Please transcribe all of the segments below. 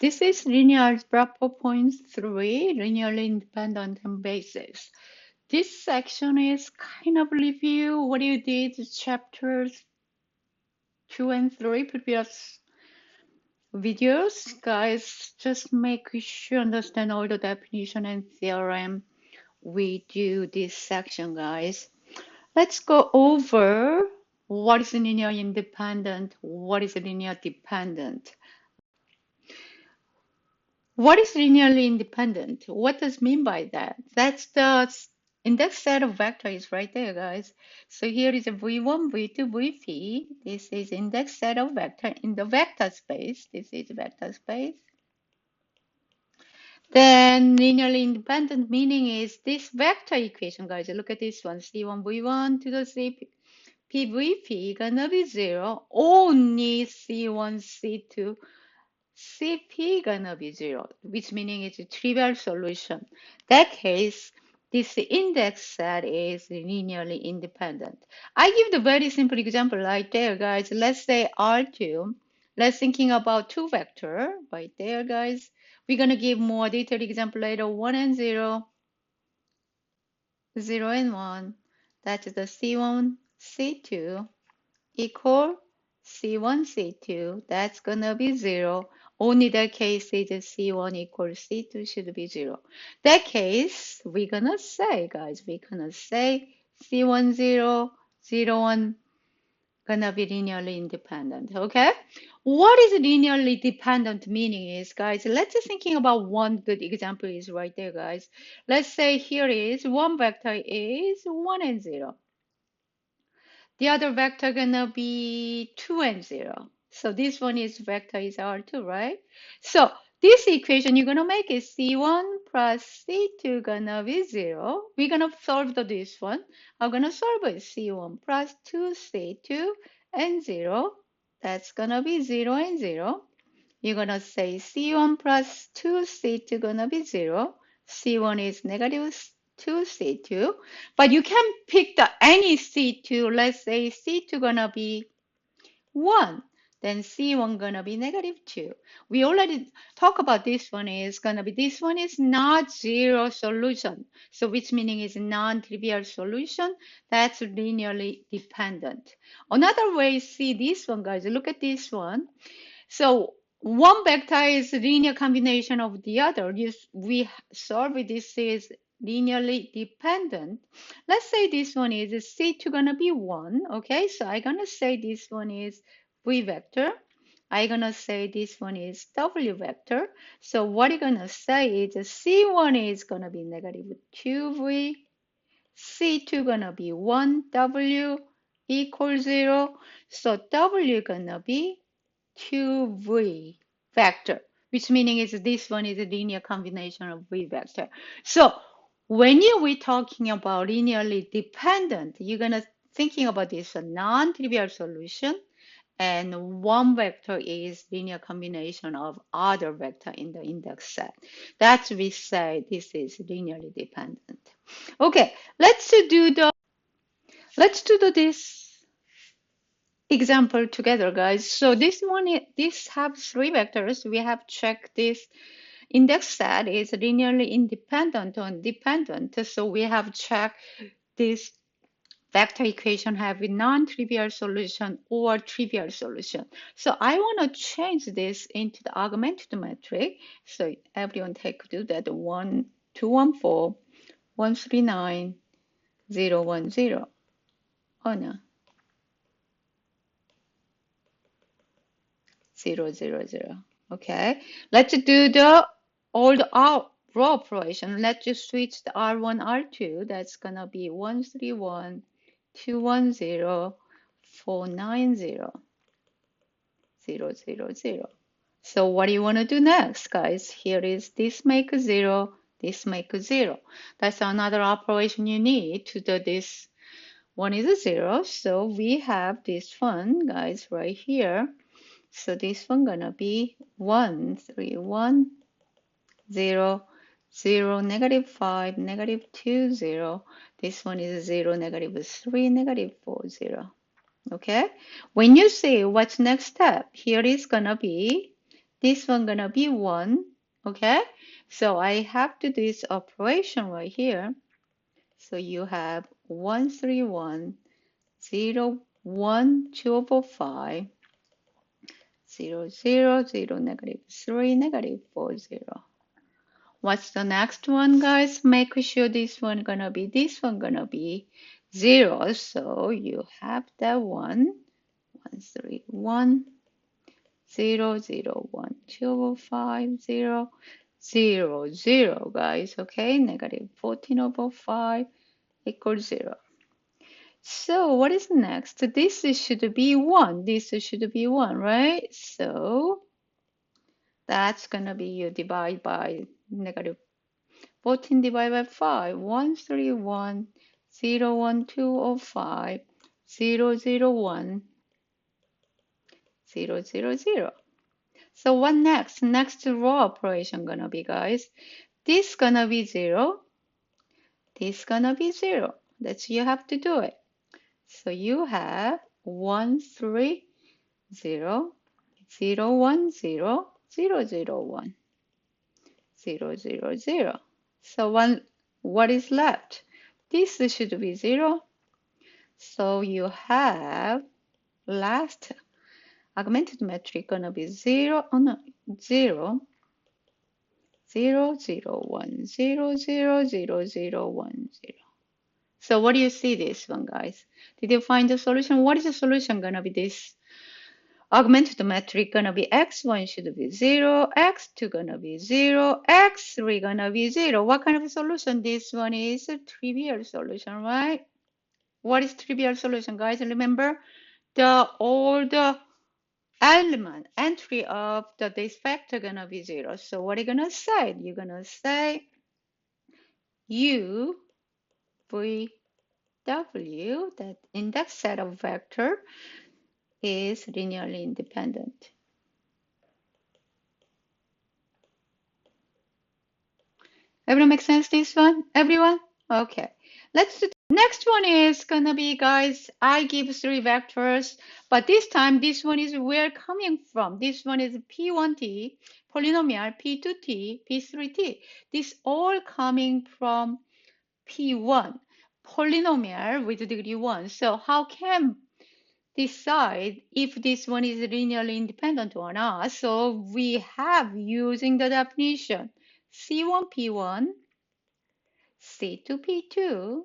This is linear algebra 4.3, linearly independent and basis. This section is kind of review what you did chapters 2 and 3 previous videos. Guys, just make sure you understand all the definition and theorem we do this section, guys. Let's go over what is linear independent, what is linear dependent. What is linearly independent? What does it mean by that? That's the index set of vectors right there, guys. So here is a v1, v2, vp. This is index set of vector in the vector space. This is vector space. Then linearly independent meaning is this vector equation, guys. Look at this one. C1, v1 to the C, PVP gonna be 0. Only C1, C2, CP gonna be 0, which meaning it's a trivial solution. That case, this index set is linearly independent. I give the very simple example right there, guys. Let's say R2. Let's thinking about two vector right there, guys. We're gonna give more detailed example later. 1 and 0, 0 and 1. That's the C1, C2 equal C1, C2. That's gonna be 0. Only that case is C1 equals C2 should be 0. That case, we're gonna say, guys, we're gonna say C1, 0, 0, 1 gonna be linearly independent, okay? What is linearly dependent meaning is, guys, let's just thinking about one good example is right there, guys. Let's say here is one vector is 1 and 0. The other vector gonna be 2 and 0. So this one is vector is R2, right? So this equation you're gonna make is C1 plus C2 gonna be 0. We're gonna solve this one. I'm gonna solve it C1 plus 2C2 and 0. That's gonna be 0 and 0. You're gonna say C1 plus 2C2 gonna be 0. C1 is negative 2C2. But you can pick the any C2. Let's say C2 gonna be 1. Then C1 gonna be negative 2. We already talk about this one is gonna be, this one is not zero solution. So which meaning is non-trivial solution. That's linearly dependent. Another way see this one, guys, look at this one. So one vector is linear combination of the other. We solve this is linearly dependent. Let's say this one is C2 gonna be 1. Okay, so I'm gonna say this one is V vector. I'm gonna say this one is W vector. So what you're gonna say is C1 is gonna be negative 2V, C2 gonna be 1W equals 0. So W gonna be 2V vector, which meaning is this one is a linear combination of V vector. So when we're talking about linearly dependent, you're gonna thinking about this a non-trivial solution, and one vector is linear combination of other vector in the index set. That's we say this is linearly dependent. Okay, let's do this example together, guys. So this one, this have three vectors. We have checked this index set is linearly independent or dependent. So we have checked this vector equation have a non-trivial solution or trivial solution. So I want to change this into the augmented metric. So everyone do that. 1, 2, 1, 4, 1, 3, 9, 0, 1, 0. Oh no. 0, 0, 0. Okay, let's do the old row operation. Let's just switch the R1, R2. That's gonna be 1, 3, 1, 2, 1, 0, 4, 9, 0, 0, 0, 0. So what do you want to do next, guys? Here is this make 0, this make 0. That's another operation you need to do this. One is a 0, so we have this one, guys, right here. So this one gonna be 1, 3, 1, 0, 0, negative 5, negative 2, 0. This one is 0, negative 3, negative 4, 0. Okay? When you see what's next step, here is gonna be This one gonna be 1. Okay? So I have to do this operation right here. So you have 1, 3, 1, 0, 1, 2 over 5, 0, 0, 0, negative 3, negative 4, 0. What's the next one, guys? Make sure this one gonna be 0. So you have that 1, 1, 3, 1, 0, 0, 1, 2, 5, 0, 0, 0, guys. Okay, negative 14 over 5 equals 0. So what is next? This should be 1. This should be 1, right? So that's gonna be you divide by negative 14 divided by 5. 1, 3, 1, 0, 1, 2, or 5, 0, 0, 1, 0, 0, 0. So what next? Next row operation gonna be, guys. This gonna be 0. This gonna be 0. That's you have to do it. So you have 1, 3, 0, 0, 1, 0, 0, 0, 1, 0, 0, 0. So what is left? This should be 0. So you have last augmented metric gonna be 0, oh no, 0, 0, 0, 1, 0, 0, 0, 0, 1, 0. So what do you see this one, guys? Did you find the solution? What is the solution gonna be this? Augmented metric gonna be x1 should be 0, x2 gonna be 0, x3 gonna be 0. What kind of solution? This one is a trivial solution, right? What is trivial solution, guys? Remember all the element entry of this factor gonna be 0. So what are you gonna say? You're gonna say u v w, that in that set of vector is linearly independent. Everyone make sense this one? Everyone? Okay. Let's do next one is gonna be, guys, I give 3 vectors, but this time this one is where coming from. This one is P1t, polynomial P2t, P3t. This all coming from P1, polynomial with degree 1. So how can decide if this one is linearly independent or not? So we have using the definition C1, P1, C2, P2,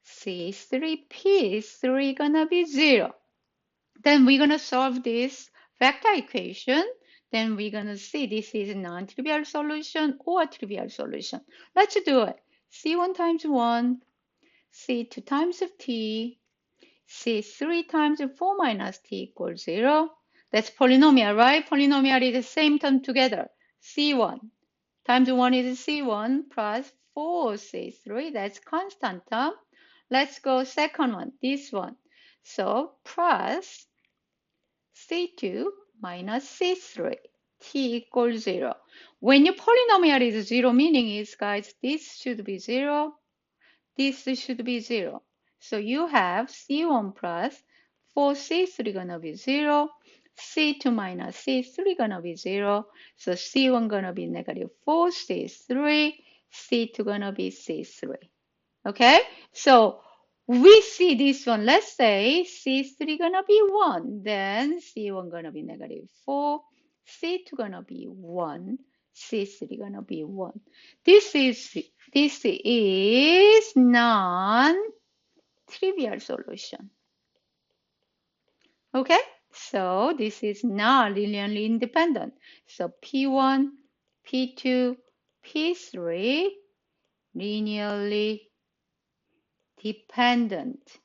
C3, P3 gonna be 0. Then we're gonna solve this vector equation. Then we're gonna see this is a non-trivial solution or trivial solution. Let's do it. C1 times 1, C2 times t, C3 times 4 minus t equals 0. That's polynomial, right? Polynomial is the same term together. C1 times 1 is C1 plus 4C3. That's constant term. Let's go second one, this one. So plus C2 minus C3. T equals 0. When your polynomial is 0, meaning is, guys, this should be 0. This should be 0. So you have C1 plus 4C3 gonna be 0. C2 minus C3 gonna be 0. So C1 gonna be negative 4C3. C2 gonna be C3. Okay? So we see this one. Let's say C3 gonna be 1. Then C1 gonna be negative 4. C2 gonna be 1. C3 gonna be 1. This is non-trivial solution. Okay? So this is not linearly independent. So P1, P2, P3 linearly dependent.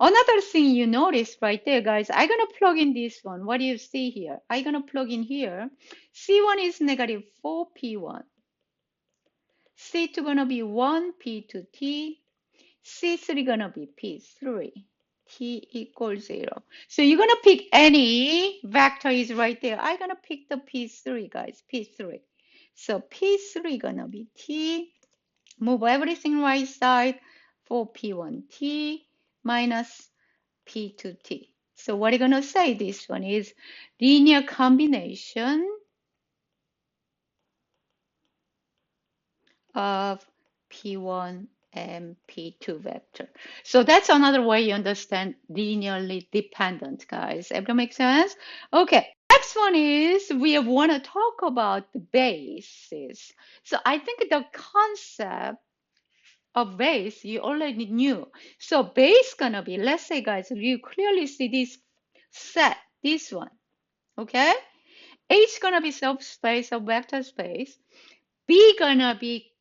Another thing you notice right there, guys, I'm going to plug in this one. What do you see here? I'm going to plug in here. C1 is negative 4P1. C2 going to be 1, P2T. C3 going to be P3. T equals 0. So you're going to pick any vector is right there. I'm going to pick the P3, guys, P3. So P3 going to be T. Move everything right side for P1T minus P2T. So what are you going to say? This one is linear combination of P1 and P2 vector. So that's another way you understand linearly dependent, guys. Everything make sense? Okay. Next one is we want to talk about the bases. So I think the concept of base you already knew. So base gonna be, let's say guys, you clearly see this set, this one, okay? H gonna be subspace of vector space. B gonna be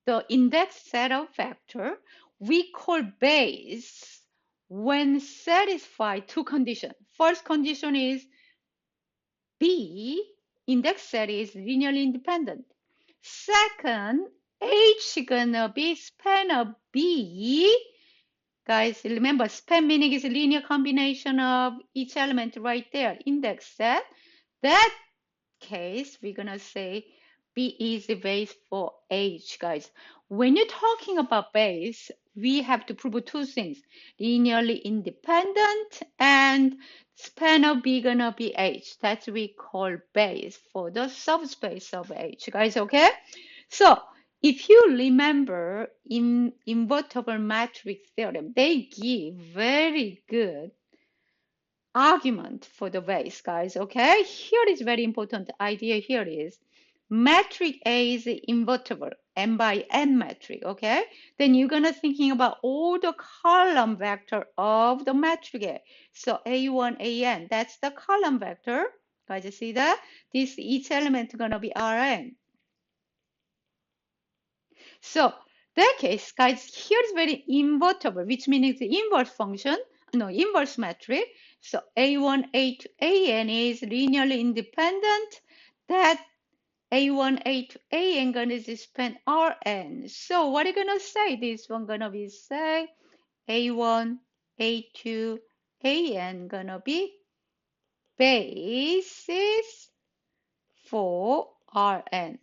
the index set of vector. We call base when satisfy two conditions. First condition is B index set is linearly independent. Second, H gonna be span of B. Guys, remember span meaning is a linear combination of each element right there, index set. That case, we're gonna say B is the base for H, guys. When you're talking about base, we have to prove two things: linearly independent and span of B gonna be H. That's we call base for the subspace of H, guys. Okay, so if you remember in invertible matrix theorem, they give very good argument for the base, guys. Okay, here is very important idea. Here is metric A is invertible, n by n metric. Okay, then you're gonna thinking about all the column vector of the metric A. So A1, AN, that's the column vector. Guys, you see that? This each element gonna be Rn. So that case, guys, here is very invertible, which means the inverse function, no, inverse metric. So A1, A2, AN is linearly independent. That A1, A2, AN gonna spend Rn. So what are you gonna say? This one gonna be say A1, A2, AN gonna be basis for Rn.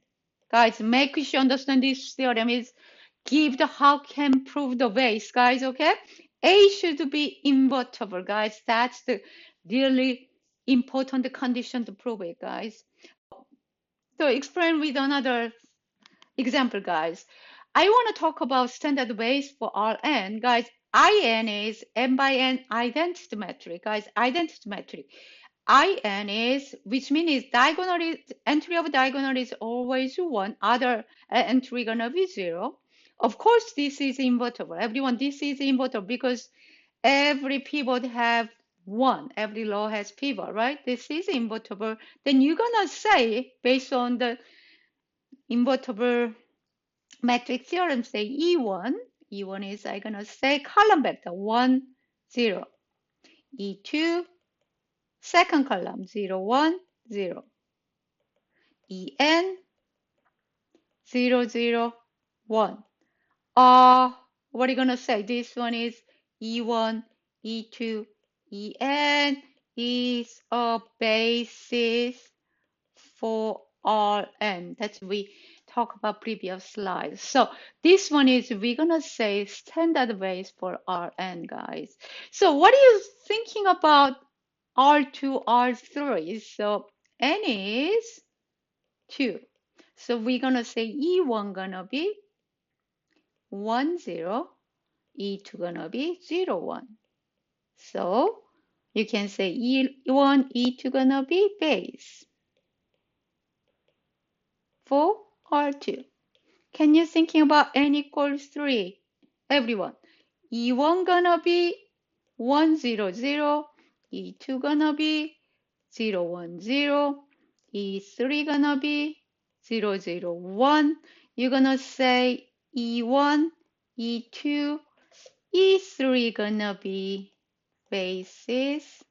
Guys, make sure you understand this theorem is give the how can prove the base, guys, okay? A should be invertible, guys. That's the really important condition to prove it, guys. So explain with another example, guys. I want to talk about standard base for Rn, guys. In is n by n identity metric, guys. Identity metric. In is, which means diagonal is, entry of diagonal is always 1, other entry gonna be 0. Of course, this is invertible. Everyone, this is invertible because every pivot have 1. Every row has pivot, right? This is invertible. Then you're gonna say, based on the invertible matrix theorem, say E1. E1 is, I'm gonna say column vector 1, 0. E2, second column 0, 1, 0. En 0, 0, 1. What are you gonna say? This one is E1, E2, En is a basis for Rn. That's we talk about previous slides. So this one is we're gonna say standard base for Rn, guys. So what are you thinking about R2, R3? So N is 2. So we're gonna say E1 gonna be 1, 0, E2 gonna be 0, 1. So you can say E1, E2 gonna be base for R2. Can you thinking about n equals 3? Everyone. E1 gonna be 1, 0, 0. E2 gonna be 0, 1, 0. E3 gonna be 0, 0, 1. You're gonna say E1, E2, E3 gonna be basis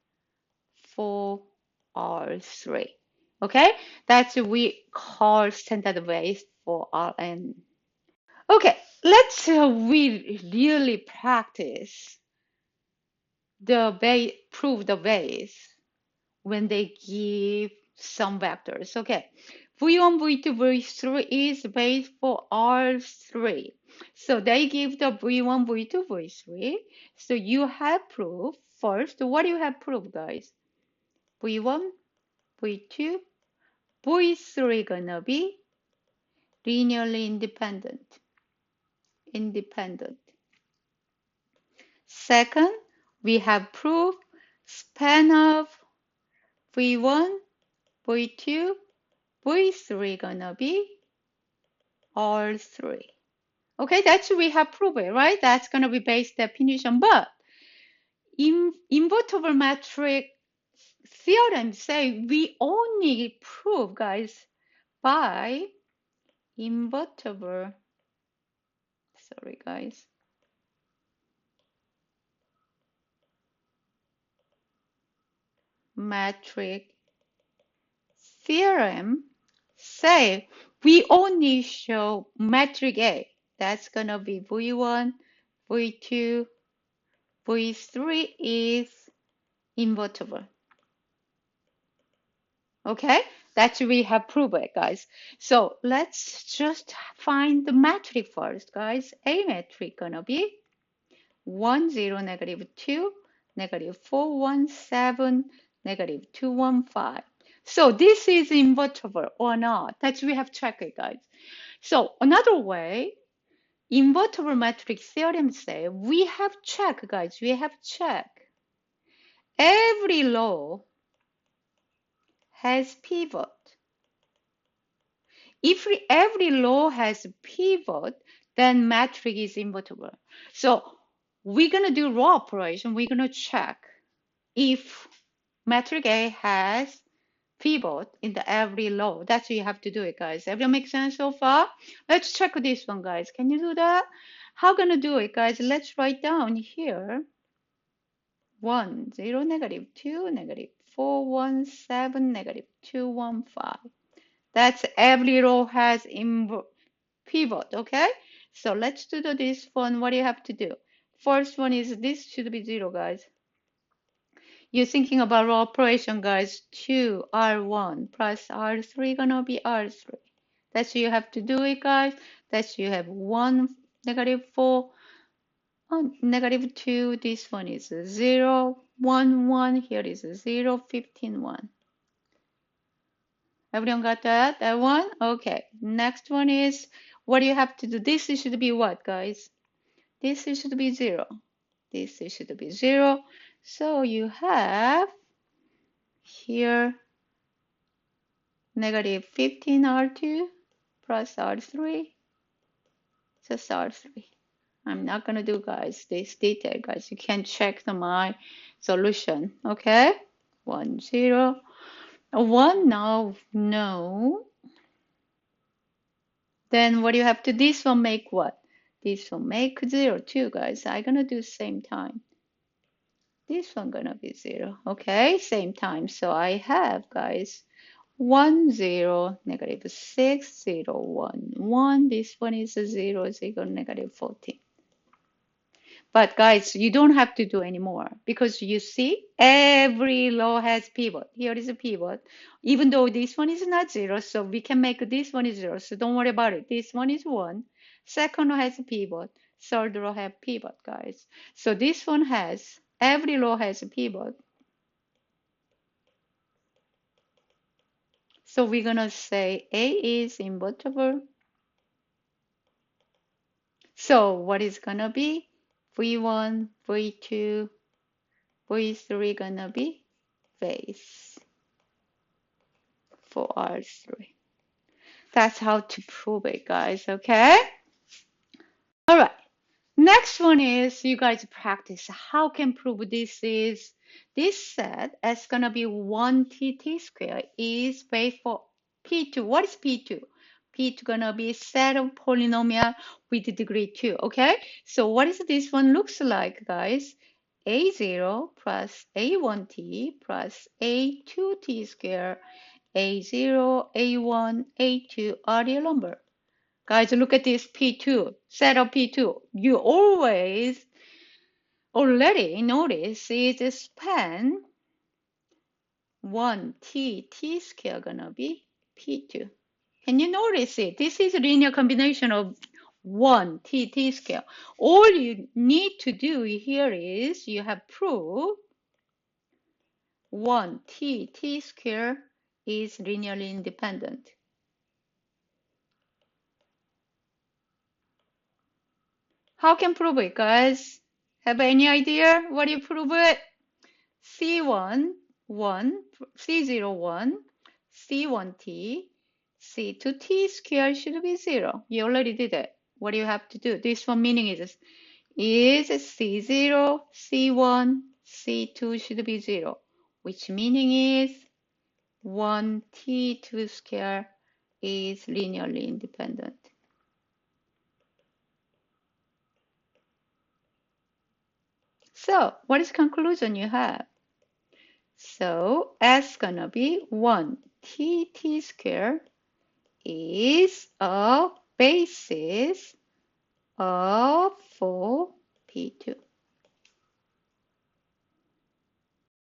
for R3. Okay, that's what we call standard base for Rn. Okay, let's we really practice the base, prove the base when they give some vectors. Okay, V1, V2, V3 is base for R3. So they give the V1, V2, V3. So you have proof first, what do you have proved, guys? V1, V2, V3 gonna be linearly independent. Second, we have proved span of V1, V2, V3 gonna be R3. Okay, that's we have proved it, right? That's gonna be base definition, but invertible matrix theorem say we only prove, guys, by invertible, sorry guys, matrix theorem say we only show matrix A. That's gonna be V1, V2, V3 is invertible. Okay, that's we have proven, guys. So let's just find the matrix first, guys. A matrix gonna be 1, 0, negative 2, negative 4, 1, 7, negative 2, 1, 5. So this is invertible or not? That's we have checked it, guys. So another way, invertible matrix theorem say we have checked, guys. We have checked every row has pivot. If every row has pivot, then matrix is invertible. So we're gonna do row operation. We're gonna check if matrix A has pivot in the every row. That's what you have to do it, guys. Everyone make sense so far? Let's check this one, guys. Can you do that? How gonna do it, guys? Let's write down here. 1, 0, negative 2, negative 4, 1, 7, negative 2, 1, 5. That's every row has pivot, okay? So let's do this one. What do you have to do? First one is this should be 0, guys. You're thinking about row operation, guys. 2 R1 plus R3 gonna be R3. That's what you have to do it, guys. That's you have 1, negative 4, negative 2. This one is 0, 1, 1. Here is 0, 15, 1. Everyone got that? That one? Okay. Next one is what do you have to do? This should be what, guys? This should be 0. This should be 0. So you have here negative 15 R2 plus R3, just R3. I'm not going to do, guys, this detail, guys. You can check my solution, okay? 1, 0. 1 now, no. Then what do you have to, this one make what? This one make 0 too, guys. I'm going to do same time. This one going to be 0, okay? Same time. So I have, guys, 1, 0, negative 6, 0, 1, 1. This one is 0, 0, negative 14. But guys, you don't have to do anymore because you see every row has pivot. Here is a pivot. Even though this one is not 0, so we can make this one is 0. So don't worry about it. This one is 1. Second row has a pivot. Third row has pivot, guys. So this one has, every row has a pivot. So we're going to say A is invertible. So what is going to be? V1, V2, V3 going to be base for R3. That's how to prove it, guys, okay? All right. Next one is you guys practice. How can prove this is, this set S going to be 1t squared is base for P2. What is P2? P2 going to be set of polynomial with degree 2, okay? So what is this one looks like, guys? A0 plus A1t plus A2t squared, A0, A1, A2 are real number. Guys, look at this P2, set of P2. You always already notice it span 1t squared gonna be P2. Can you notice it? This is a linear combination of 1t squared. All you need to do here is you have proved 1 t square is linearly independent. How can prove it, guys? Have any idea what do you prove it? C1, 1, C0, 1, C1t, C2t square should be 0. You already did it. What do you have to do? This one meaning is C0, C1, C2 should be 0, which meaning is 1t2 square is linearly independent. So, what is conclusion you have? So, S gonna be 1t square is a basis of 4p2.